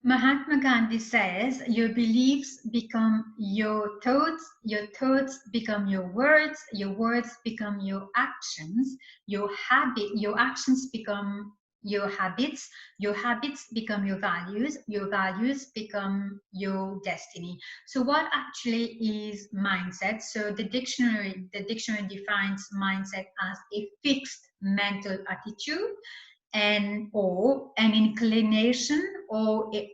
Mahatma Gandhi says your beliefs become your thoughts become your words become your actions become your habits become your values become your destiny. So what actually is mindset? So the dictionary defines mindset as a fixed mental attitude and or an inclination or a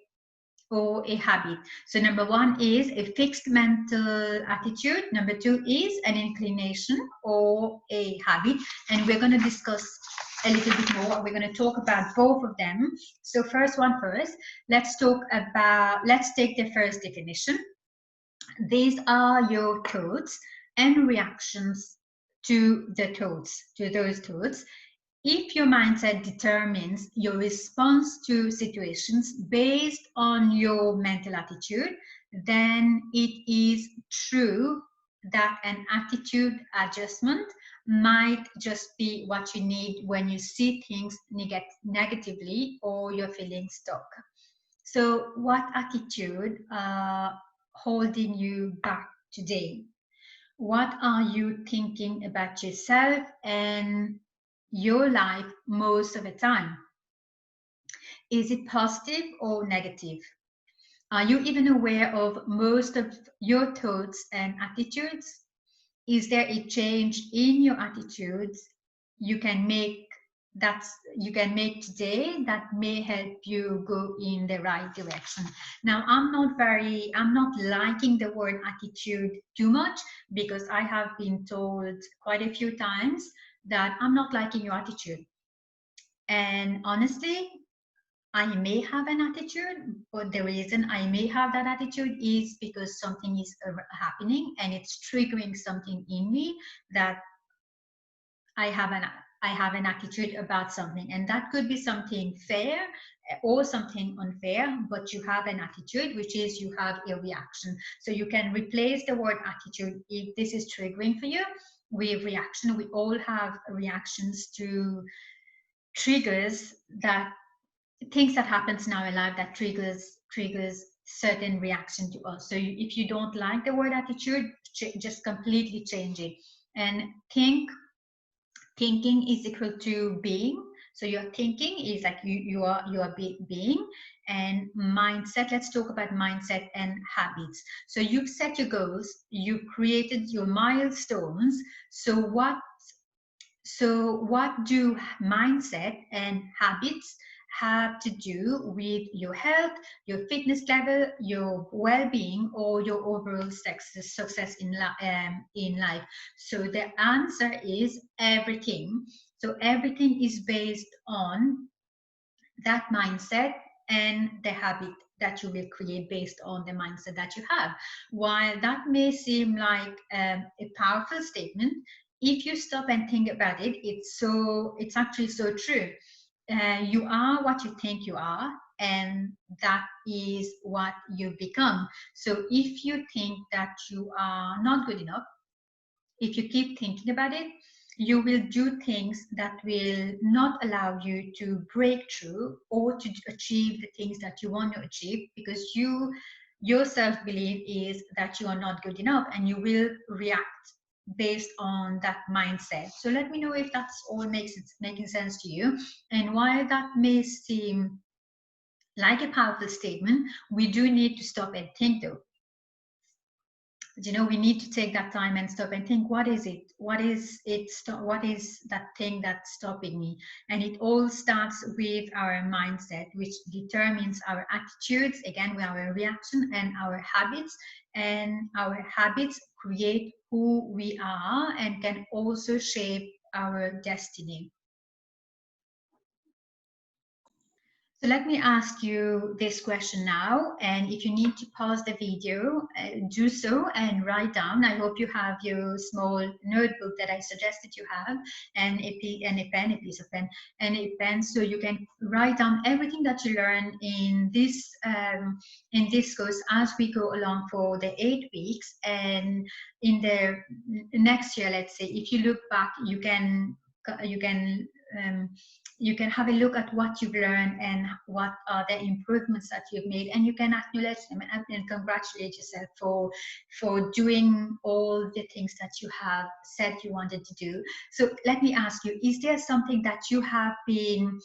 habit. So number one is a fixed mental attitude. Number two is an inclination or a habit. And we're going to discuss a little bit more. We're going to talk about both of them. So first one first, let's take the first definition. These are your thoughts and reactions to those thoughts. If your mindset determines your response to situations based on your mental attitude, then it is true that an attitude adjustment might just be what you need when you see things negatively or you're feeling stuck. So, what attitude holding you back today? What are you thinking about yourself and your life most of the time? Is it positive or negative? Are you even aware of most of your thoughts and attitudes? Is there a change in your attitudes you can make today that may help you go in the right direction? Now, I'm not liking the word attitude too much, because I have been told quite a few times that I'm not liking your attitude. And honestly, I may have an attitude, but the reason I may have that attitude is because something is happening and it's triggering something in me that I have an I have an attitude about something, and that could be something fair or something unfair, but you have an attitude, which is you have a reaction. So you can replace the word attitude if this is triggering for you with reaction. We all have reactions to triggers, that things that happens in our life that triggers certain reaction to us. So if you don't like the word attitude, just completely change it and thinking is equal to being. So your thinking is like you are being. And mindset, let's talk about mindset and habits. So you've set your goals, you created your milestones. So what do mindset and habits have to do with your health, your fitness level, your well-being, or your overall success in life? So the answer is everything. So everything is based on that mindset and the habit that you will create based on the mindset that you have. While that may seem like a powerful statement, if you stop and think about it, it's actually so true. You are what you think you are, and that is what you become. So if you think that you are not good enough, if you keep thinking about it, you will do things that will not allow you to break through or to achieve the things that you want to achieve, because your self-belief is that you are not good enough, and you will react based on that mindset. So let me know if that's all making sense to you. And while that may seem like a powerful statement, we do need to stop and think though. We need to take that time and stop and think, what is that thing that's stopping me? And it all starts with our mindset, which determines our attitudes, again with our reaction, and our habits. And our habits create who we are and can also shape our destiny. So let me ask you this question now, and if you need to pause the video, do so and write down. I hope you have your small notebook that I suggested you have, and a piece of pen, and a pen, so you can write down everything that you learn in this course as we go along for the 8 weeks. And in the next year, let's say, if you look back, you can you can have a look at what you've learned and what are the improvements that you've made, and you can acknowledge them and congratulate yourself for doing all the things that you have said you wanted to do. So let me ask you, is there something that you have been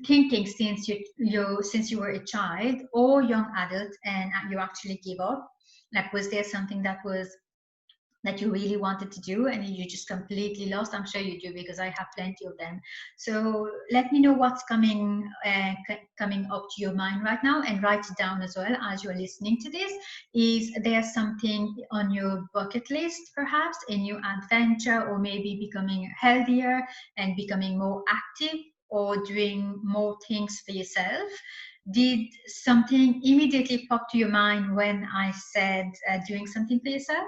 thinking since you were a child or young adult and you actually give up? Like, was there something that you really wanted to do and you just completely lost? I'm sure you do, because I have plenty of them. So let me know what's coming up to your mind right now, and write it down as well as you're listening to this. Is there something on your bucket list, perhaps a new adventure, or maybe becoming healthier and becoming more active, or doing more things for yourself? Did something immediately pop to your mind when I said doing something for yourself?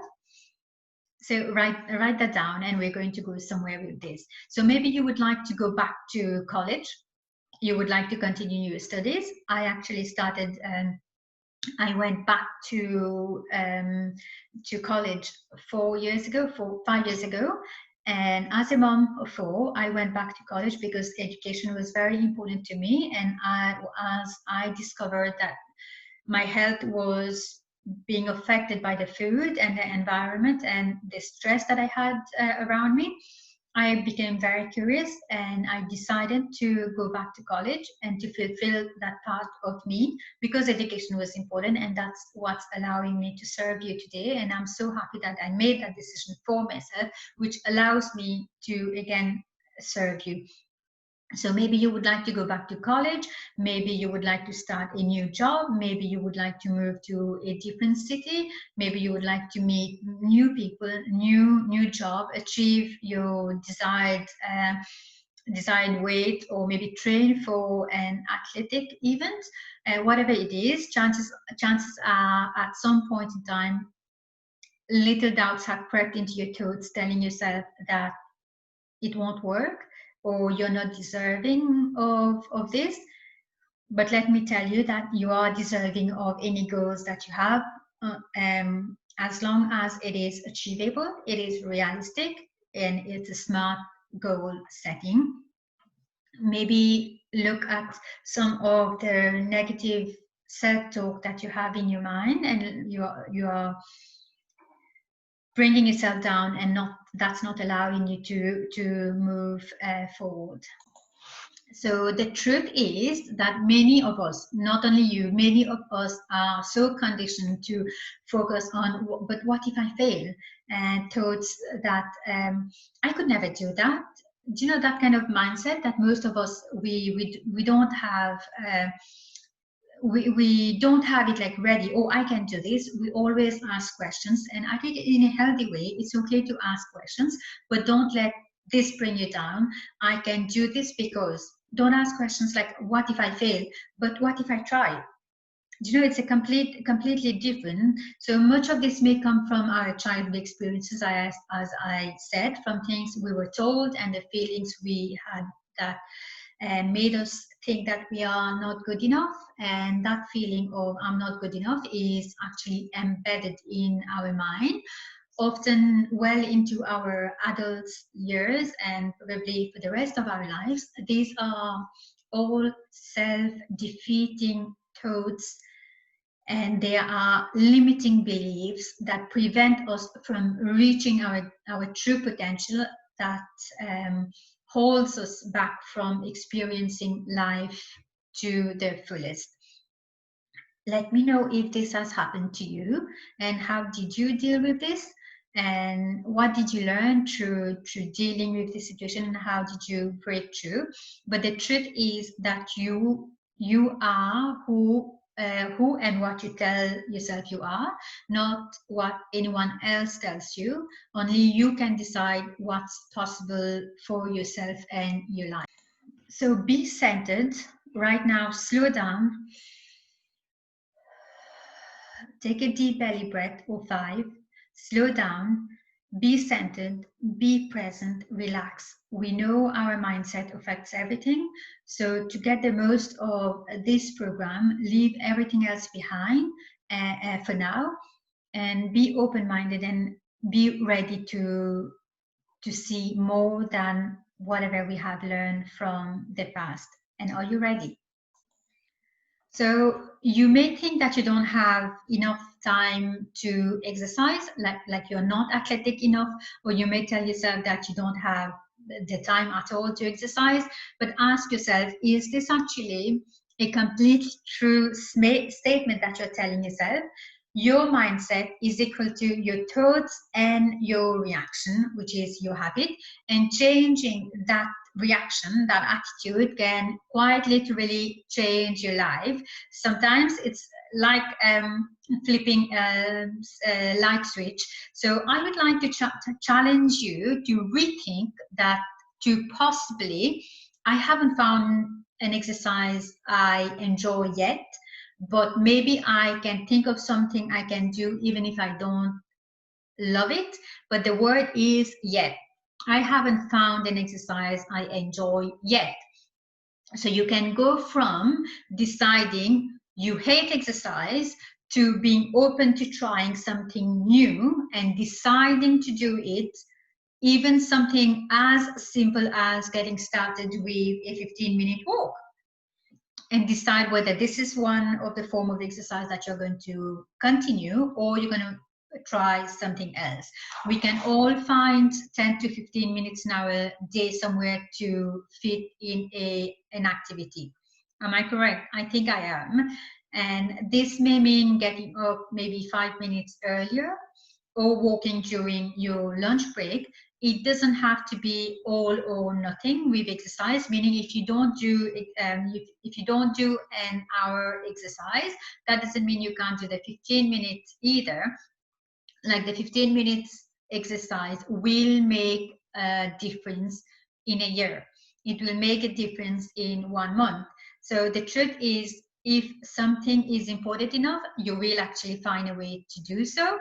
So write that down, and we're going to go somewhere with this. So maybe you would like to go back to college. You would like to continue your studies. I actually started. I went back to college 5 years ago. And as a mom of four, I went back to college because education was very important to me. And as I discovered that my health was being affected by the food and the environment and the stress that I had around me, I became very curious, and I decided to go back to college and to fulfill that part of me, because education was important, and that's what's allowing me to serve you today. And I'm so happy that I made that decision for myself, which allows me to again serve you. So maybe you would like to go back to college, maybe you would like to start a new job, maybe you would like to move to a different city, maybe you would like to meet new people, new job, achieve your desired weight, or maybe train for an athletic event. Whatever it is, chances are at some point in time little doubts have crept into your thoughts, telling yourself that it won't work, or you're not deserving of this. But let me tell you that you are deserving of any goals that you have, as long as it is achievable, it is realistic, and it's a smart goal setting. Maybe look at some of the negative self-talk that you have in your mind, and you are bringing yourself down, and that's not allowing you to move forward. So the truth is that many of us, not only you, many of us are so conditioned to focus on, but what if I fail? And thoughts that I could never do that. Do you know that kind of mindset that most of us we don't have? We don't have it like ready. Oh, I can do this. We always ask questions, and I think in a healthy way, it's okay to ask questions, but don't let this bring you down. I can do this because. Don't ask questions like, what if I fail? But what if I try? You know, it's a completely different. So much of this may come from our childhood experiences, as I said, from things we were told and the feelings we had that made us think that we are not good enough. And that feeling of I'm not good enough is actually embedded in our mind, often well into our adult years, and probably for the rest of our lives. These are all self-defeating thoughts, and they are limiting beliefs that prevent us from reaching our true potential, that holds us back from experiencing life to the fullest. Let me know if this has happened to you, and how did you deal with this, and what did you learn through dealing with this situation, and how did you break through? But the truth is that you are who and what you tell yourself you are, not what anyone else tells you. Only you can decide what's possible for yourself and your life. So be centered right now. Slow down. Take a deep belly breath, or 5. Slow down, be centered, be present, relax. We know our mindset affects everything. So to get the most of this program, leave everything else behind for now, and be open-minded, and be ready to see more than whatever we have learned from the past. And are you ready? So you may think that you don't have enough time to exercise, like you're not athletic enough, or you may tell yourself that you don't have the time at all to exercise. But ask yourself, is this actually a complete true statement that you're telling yourself? Your mindset is equal to your thoughts and your reaction, which is your habit, and changing that reaction, that attitude, can quite literally change your life. Sometimes it's like flipping a light switch. So I would like to challenge you to rethink that, to possibly, I haven't found an exercise I enjoy yet, but maybe I can think of something I can do even if I don't love it. But the word is yet. I haven't found an exercise I enjoy yet. So you can go from deciding you hate exercise to being open to trying something new and deciding to do it, even something as simple as getting started with a 15-minute walk, and decide whether this is one of the form of exercise that you're going to continue or you're going to try something else. We can all find 10 to 15 minutes in our day somewhere to fit in an activity. Am I correct? I think I am. And this may mean getting up maybe 5 minutes earlier or walking during your lunch break. It doesn't have to be all or nothing with exercise, meaning if you don't do if you don't do an hour exercise, that doesn't mean you can't do the 15 minutes either. Like the 15 minutes exercise will make a difference in a year. It will make a difference in 1 month. So the truth is, if something is important enough, you will actually find a way to do so.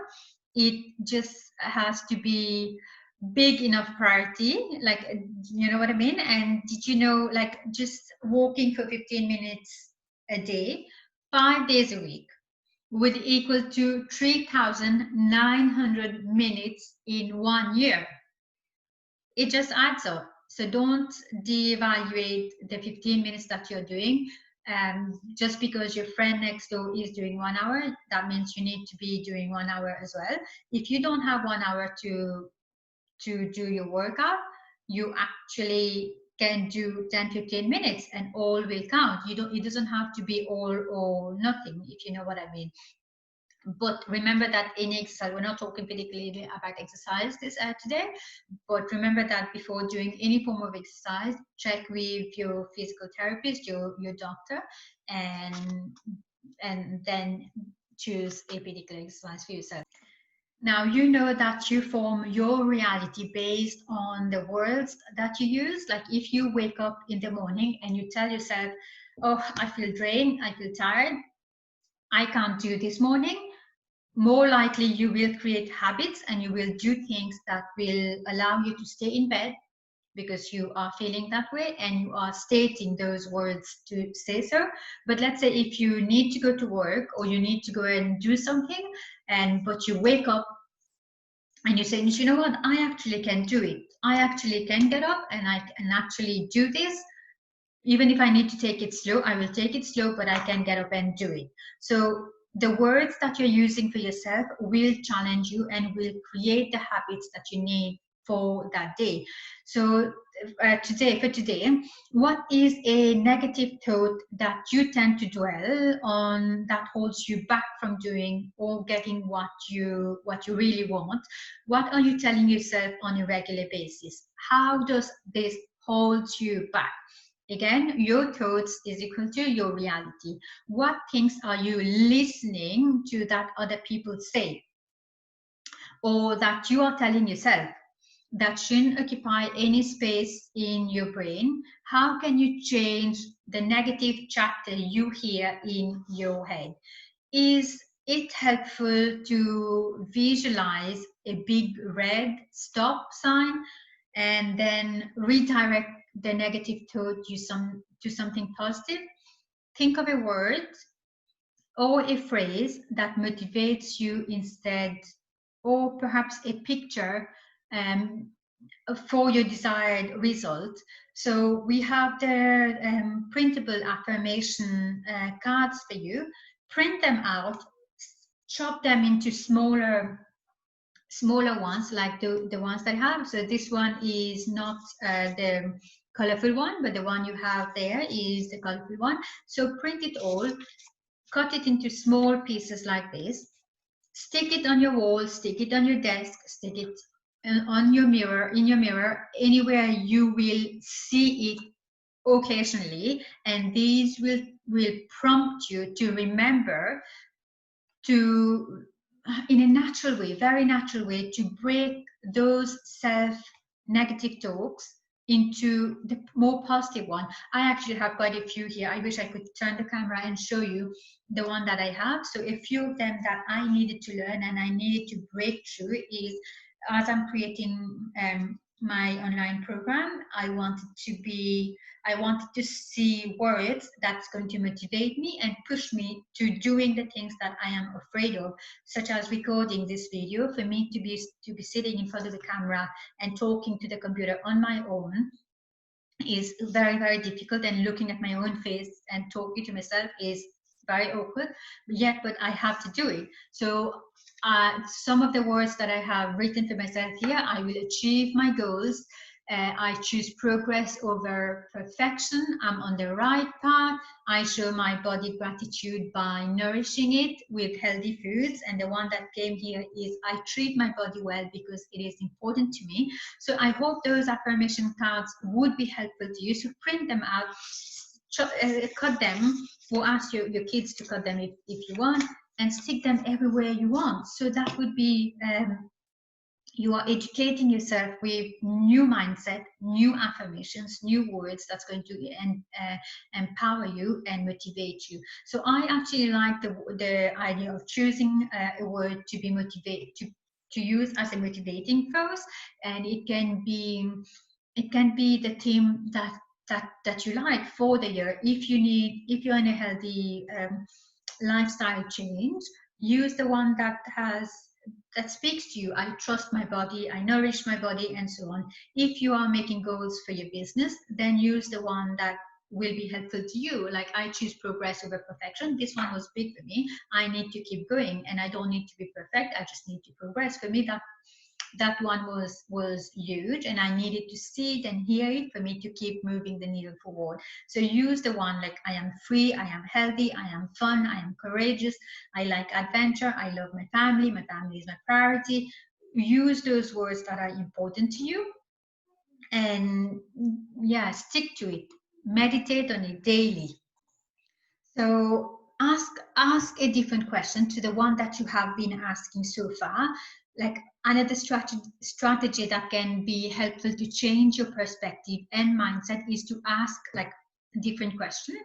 It just has to be big enough priority, like, you know what I mean? And did you know, like, just walking for 15 minutes a day, 5 days a week, would equal to 3,900 minutes in 1 year. It just adds up. So don't devaluate the 15 minutes that you're doing. Just because your friend next door is doing 1 hour, that means you need to be doing 1 hour as well. If you don't have 1 hour to do your workout, you actually can do 10-15 minutes and all will count. It doesn't have to be all or nothing, if you know what I mean. But remember that in exercise, we're not talking particularly about exercise today, but remember that before doing any form of exercise, check with your physical therapist, your doctor, and then choose a particular exercise for yourself. Now, you know that you form your reality based on the words that you use. Like if you wake up in the morning and you tell yourself, oh, I feel drained, I feel tired, I can't do this morning, more likely you will create habits and you will do things that will allow you to stay in bed because you are feeling that way and you are stating those words to say so. But let's say if you need to go to work or you need to go and do something, but you wake up and you say, you know what, I actually can do it. I actually can get up and I can actually do this. Even if I need to take it slow, I will take it slow, but I can get up and do it. So the words that you're using for yourself will challenge you and will create the habits that you need for that day. So today, what is a negative thought that you tend to dwell on that holds you back from doing or getting what you really want? What are you telling yourself on a regular basis? How does this hold you back? Again, your thoughts is equal to your reality. What things are you listening to that other people say or that you are telling yourself that shouldn't occupy any space in your brain? How can you change the negative chapter you hear in your head? Is it helpful to visualize a big red stop sign and then redirect the negative thought to something positive? Think of a word or a phrase that motivates you instead, or perhaps a picture for your desired result. So we have the printable affirmation cards for you. Print them out, chop them into smaller ones, like the ones that I have. So this one is not the colorful one, but the one you have there is the colorful one. So print it all, cut it into small pieces like this, stick it on your wall, stick it on your desk, stick it on your mirror, in your mirror, anywhere you will see it occasionally, and these will prompt you to remember to, in a natural way, very natural way, to break those self negative talks into the more positive one. I actually have quite a few here. I wish I could turn the camera and show you the one that I have. So a few of them that I needed to learn and I needed to break through is, as I'm creating my online program, I wanted to see words that's going to motivate me and push me to doing the things that I am afraid of, such as recording this video. For me to be sitting in front of the camera and talking to the computer on my own is very, very difficult, and looking at my own face and talking to myself is very awkward, but I have to do it. So some of the words that I have written for myself here: I will achieve my goals. I choose progress over perfection. I'm on the right path. I show my body gratitude by nourishing it with healthy foods. And the one that came here is, I treat my body well because it is important to me. So I hope those affirmation cards would be helpful to you. So print them out, cut them, or ask your kids to cut them if you want, and stick them everywhere you want. So that would be you are educating yourself with new mindset, new affirmations, new words that's going to empower you and motivate you. So I actually like the idea of choosing a word to be motivated to use as a motivating force, and it can be the theme that you like for the year. If you're in a healthy lifestyle change, use the one that speaks to you. I trust my body, I nourish my body, and so on. If you are making goals for your business, then use the one that will be helpful to you. Like, I choose progress over perfection. This one was big for me. I need to keep going, and I don't need to be perfect. I just need to progress. For me, that one was huge, and I needed to see it and hear it for me to keep moving the needle forward. So use the one like, I am free, I am healthy, I am fun, I am courageous, I like adventure, I love my family is my priority. Use those words that are important to you, and yeah, stick to it. Meditate on it daily. So ask a different question to the one that you have been asking so far. Like, another strategy that can be helpful to change your perspective and mindset is to ask like different question.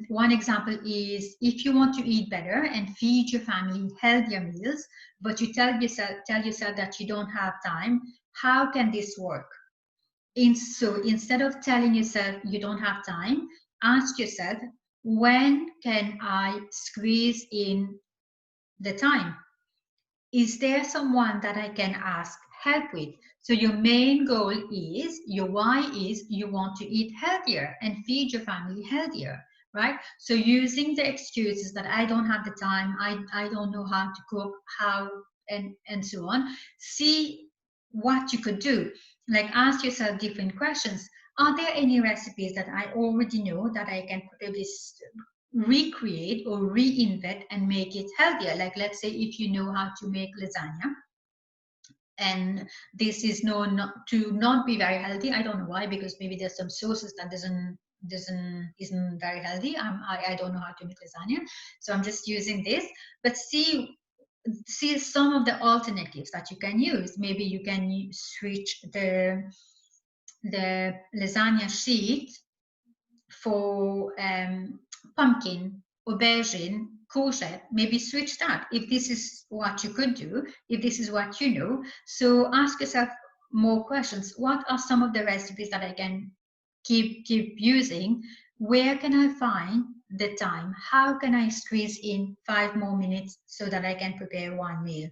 One example is, if you want to eat better and feed your family healthier meals, but you tell yourself that you don't have time, how can this work? So instead of telling yourself you don't have time, ask yourself, when can I squeeze in the time? Is there someone that I can ask help with? So your main goal is, your why is, you want to eat healthier and feed your family healthier, right? So using the excuses that I don't have the time, I don't know how to cook, and so on, see what you could do. Like, ask yourself different questions. Are there any recipes that I already know that I can probably recreate or reinvent and make it healthier? Like, let's say if you know how to make lasagna, and this is known not be very healthy. I don't know why, because maybe there's some sauces that isn't very healthy. I don't know how to make lasagna, so I'm just using this. But see some of the alternatives that you can use. Maybe you can switch the lasagna sheet for pumpkin, aubergine, courgette. Maybe switch that if this is what you could do, if this is what you know. So ask yourself more questions. What are some of the recipes that I can keep using? Where can I find the time? How can I squeeze in 5 more minutes so that I can prepare one meal?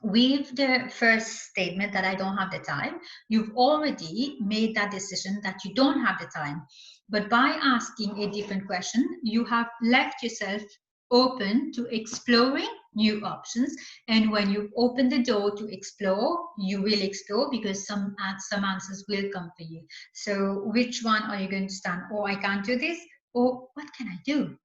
with the first statement that I don't have the time, you've already made that decision that you don't have the time. But by asking a different question, you have left yourself open to exploring new options. And when you open the door to explore, you will explore, because some answers will come for you. So which one are you going to stand? Oh, I can't do this. Or what can I do?